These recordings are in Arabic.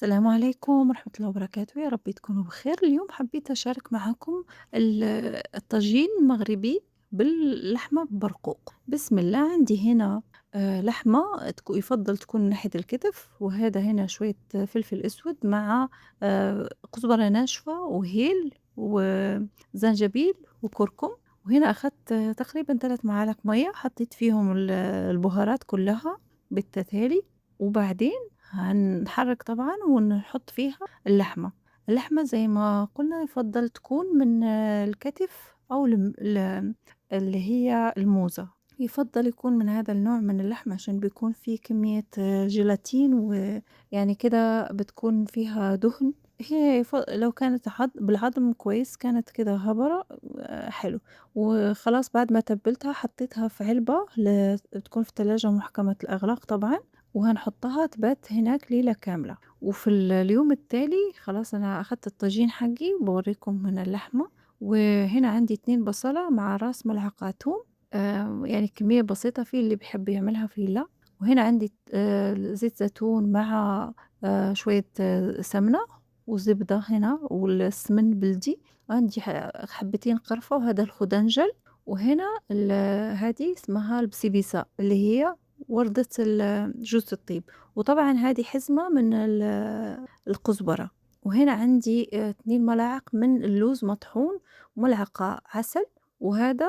السلام عليكم ورحمة الله وبركاته، يا رب تكونوا بخير. اليوم حبيت أشارك معاكم ال الطاجين المغربي باللحمة بالبرقوق. بسم الله، عندي هنا لحمة يُفضّل تكون من ناحية الكتف، وهذا هنا شوية فلفل أسود مع كزبرة ناشفة وهيل وزنجبيل وكركم. وهنا أخدت تقريبًا 3 معالق مَيّة، حطيت فيهم البهارات كلها بالتتالي، وبعدين هنحرّك طبعًا ونحط فيها اللحمة. اللحمة زي ما قُلنا يُفضّل تكون من الكتف أو اللي هي الموزة. يُفضّل يكون من هذا النوع من اللحمة عشان بيكون فيه كمية جيلاتين، ويعني كده بتكون فيها دهن. هي لو كانت بالعضم كويس كانت كده هبرة حلو. وخلاص بعد ما تبّلتها حطيتها في علبة تكون في التلاجة محكمة الإغلاق طبعًا، وهنحطها تبات هناك ليلة كاملة. وفي اليوم التالي خلاص أنا أخدت الطاجين حقي وباوريكم من اللحمة. وهنا عندي 2 بصلة مع راس ملعقة توم، يعني كمية بسيطة، في اللي بيحب يعملها في اللي لأ. وهنا عندي زيت زيتون مع شوية سمنة وزبدة هنا والسمن البلدي. وعندي حبتين قرفة، وهذا الخدنجل. وهنا هذه اسمها البسيبيسة اللي هي وردة جوز الطيب. وطبعًا هذه حزمة من الكزبرة. وهنا عندي 2 ملاعق من اللوز مطحون، وملعقة عسل، وهذا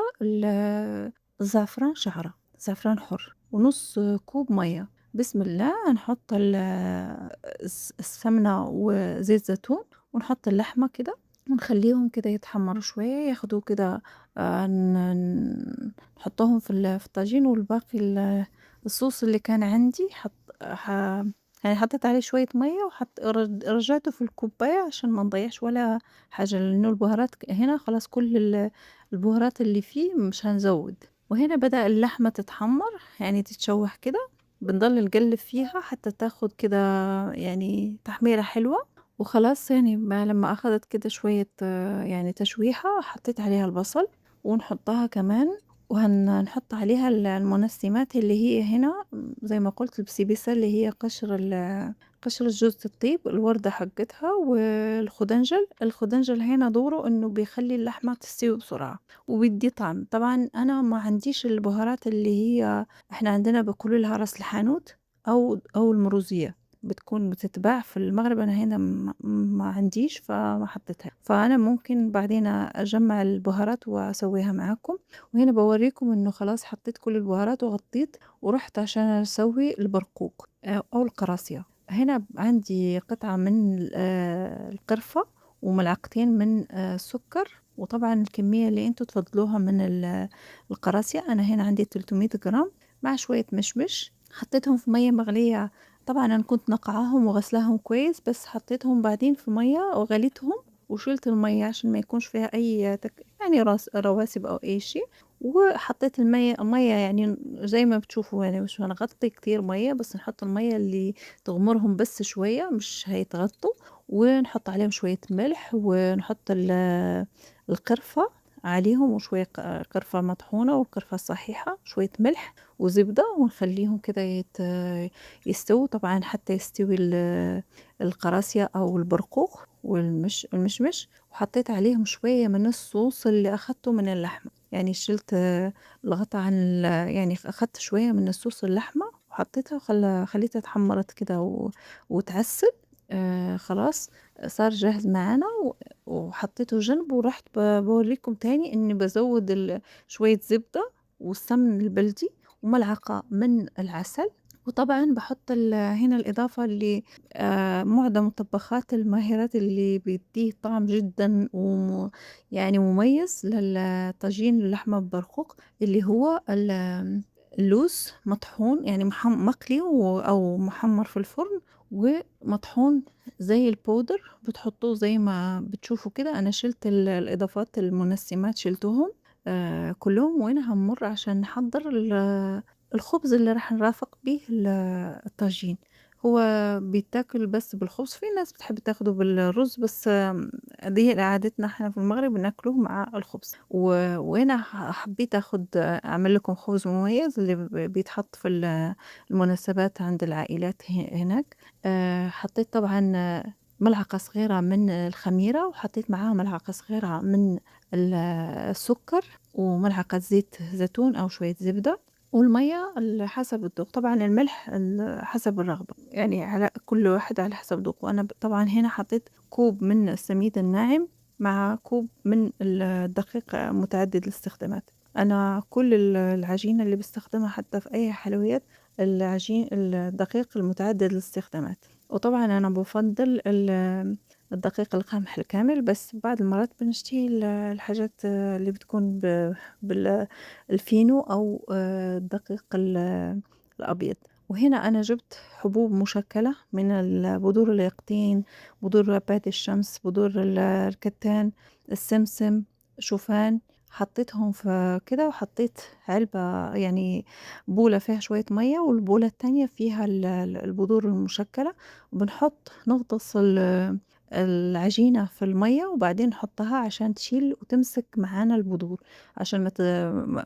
الزعفران شعرة، زعفران حُر، ونُص كوب مَيّة. بسم الله، هنحط السمنة وزيت زيتون، ونحط اللحمة كده، ونخلّيهم كده يتحمّروا شوية، ياخدوا كده نحطهم في الطاجين. والباقي الصوص اللي كان عندي ح يعني حطيت عليه شوية مَيّة، رجعته في الكوباية عشان ما نضيّعش ولا حاجة، لإنه البهارات هنا خلاص كل البهارات اللي فيه مش هنزوّد. وهنا بدأ اللحمة تتحمّر، يعني تتشوّح كده، بنضل نقلّب فيها حتى تاخد كده يعني تحميرة حلوة. وخلاص يعني لمّا أخدت كده شوية يعني تشويحة، حطيت عليها البصل ونحطها كمان. نحط عليها المنسمات اللي هي هنا زي ما قُلت البسبوسة اللي هي قشر جوز الطيب، الوردة حقتها، والخُدنجل. الخُدنجل هنا دوره إنه بيخلّي اللحمة تستوي بسرعة وبيدّي طعم. طبعًا أنا ما عنديش البهارات اللي هي إحنا عندنا بيقولوا لها راس الحانوت أو المروزية، بتتباع في المغرب. أنا هنا ما عنديش فما حطيتها، فأنا ممكن بعدين أجمّع البهارات وأسويها معاكم. وهنا باوريكم إنه خلاص حطيت كل البهارات وغطيت، ورُحت عشان أسوي البرقوق أو القراصية. هنا عندي قطعة من القرفة، وملعقتين من السكر. وطبعًا الكمية اللي أنتم تفضّلوها من القراصية. أنا هنا عندي 300 جرام مع شوية مشمش، حطيتهم في مَيّة مغلية. طبعًا أنا كنت ناقعاهم وغاسلاهم كويس، بس حطيتهم بعدين في مَيّة وغليتهم وشِلت المَيّة عشان ما يكونش فيها أي يعني رواسب أو أي شيء. وحطيت المَيّة يعني زي ما بتشوفوا، يعني مش هنغطي كتير مَيّة، بس نحط المَيّة اللي تغمرهم بس شوية، مش هيتغطوا. ونحط عليهم شوية ملح، ونحط القرفة عليهم، وشوية قرفة مطحونة والقرفة الصحيحة، شوية ملح وزبدة، ونخلّيهم كده يستووا طبعًا حتى يستوي القراصية أو البرقوق المشمش. وحطيت عليهم شوية من الصوص اللي أخدته من اللحمة، يعني شِلت الغطا عن يعني أخدت شوية من الصوص اللحمة وحطيتها خلّيتها اتحمّرت كده واتعسِّل. خلاص صار جاهز معانا، وحطيته جنب. ورُحت باوريكم تاني إني بازوّد شوية زبدة والسمن البلدي وملعقة من العسل. وطبعًا باحط هنا الإضافة اللي معظم الطباخات الماهرات اللي بيدّيه طعم جدًا يعني مميز طاجين اللحمة بالبرقوق، اللي هو اللوز مطحون، يعني مقلي أو محمّر في الفرن ومطحون زي البودر، بتحطوه زي ما بتشوفوا كده. أنا شِلت الإضافات المنسمات شِلتهم كلّهم. وهنا هنمُر عشان نحضّر الخبز اللي راح نرافق بيه الطاجين. هو بيتاكل بس بالخبز، في ناس بتحب تاخده بالرز، بس دي عادتنا إحنا في المغرب بناكله مع الخبز. وهنا حبيت أعمل لكم خبز مميز اللي بيتحط في المناسبات عند العائلات هناك. حطيت طبعًا ملعقة صغيرة من الخميرة، وحطيت معاها ملعقة صغيرة من السكر، وملعقة زيت زيتون أو شوية زبدة. والمَيّة حسب الذوق، طبعًا الملح حسب الرغبة، يعني على كل واحد على حسب ذوقه. أنا طبعًا هنا حطيت كوب من السميد الناعم مع كوب من الدقيق متعدد الاستخدامات. أنا كل العجينة اللي باستخدمها حتى في أي حلويات الدقيق المتعدد الاستخدامات. وطبعًا أنا بافضّل الدقيق القمح الكامل، بس بعض المرات بنشتهي الحاجات اللي بتكون الفينو أو الدقيق الأبيض. وهنا أنا جِبت حبوب مشكّلة من بذور اليقطين، بذور عباد الشمس، بذور الكتان، السمسم، شوفان. حطيتهم في كده، وحطيت علبة، يعني بولة فيها شوية مَيّة، والبولة التانية فيها البذور المشكّلة. نغطس العجينة في المَيّة، وبعدين نحطها عشان تشيل وتمسك معانا البذور، عشان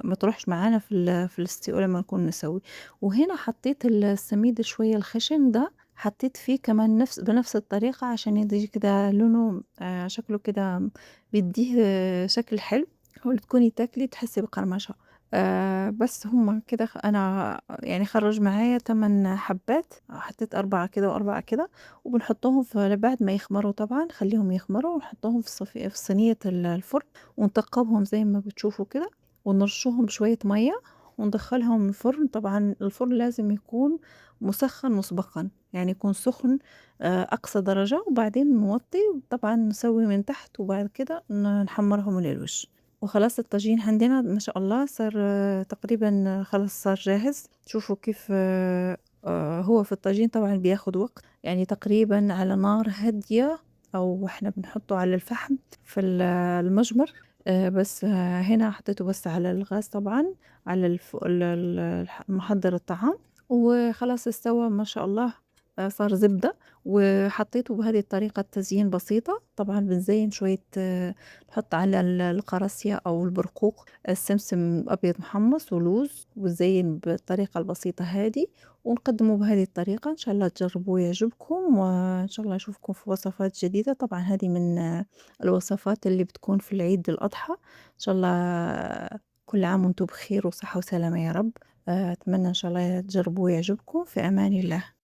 ما تروحش معانا في الاستوى لمّا نكون نسوي. وهنا حطيت السميد شوية الخشن ده، حطيت فيه كمان بنفس الطريقة عشان يدّي كده لونه، شكله كده بيدّيه شكل حلو، وتكوني تاكلي تحسّي بقرمشة. بس هُم كده أنا يعني خرّج معايا 8 حبّات، حطيت 4 كده و4 كده، وبنحطّهم بعد ما يخمروا طبعًا، نخلّيهم يخمروا ونحطّهم في صينية الفرن، ونثقّبهم زي ما بتشوفوا كده، ونرشّهم بشوية مَيّة، وندخّلهم الفرن. طبعًا الفرن لازم يكون مُسخّن مسبقًا، يعني يكون سُخن أقصى درجة، وبعدين نوطّي، وطبعًا نسوي من تحت، وبعد كده نحمّرهم من الوش. وخلاص الطاجين عندنا ما شاء الله صار تقريبًا خلاص صار جاهز. شوفوا كيف هو في الطاجين طبعًا بياخد وقت، يعني تقريبًا على نار هادية، أو إحنا بنحطه على الفحم في المجمر. بس هنا حطيته بس على الغاز طبعًا، على ال ال محضّر الطعام، وخلاص استوى ما شاء الله. صار زبدة. وحطيته بهذه الطريقة تزيين بسيطة. طبعًا بنزين شوية، نحط على القراصية أو البرقوق السمسم أبيض محمص ولوز، ونزين بالطريقة البسيطة هذه، ونقدمه بهذه الطريقة. إن شاء الله تجربوه ويعجبكم، وإن شاء الله أشوفكم في وصفات جديدة. طبعًا هذه من الوصفات اللي بتكون في العيد الأضحى. إن شاء الله كل عام وأنتم بخير وصحة وسلامة يا رب. أتمنى إن شاء الله تجربوه ويعجبكم. في أمان الله.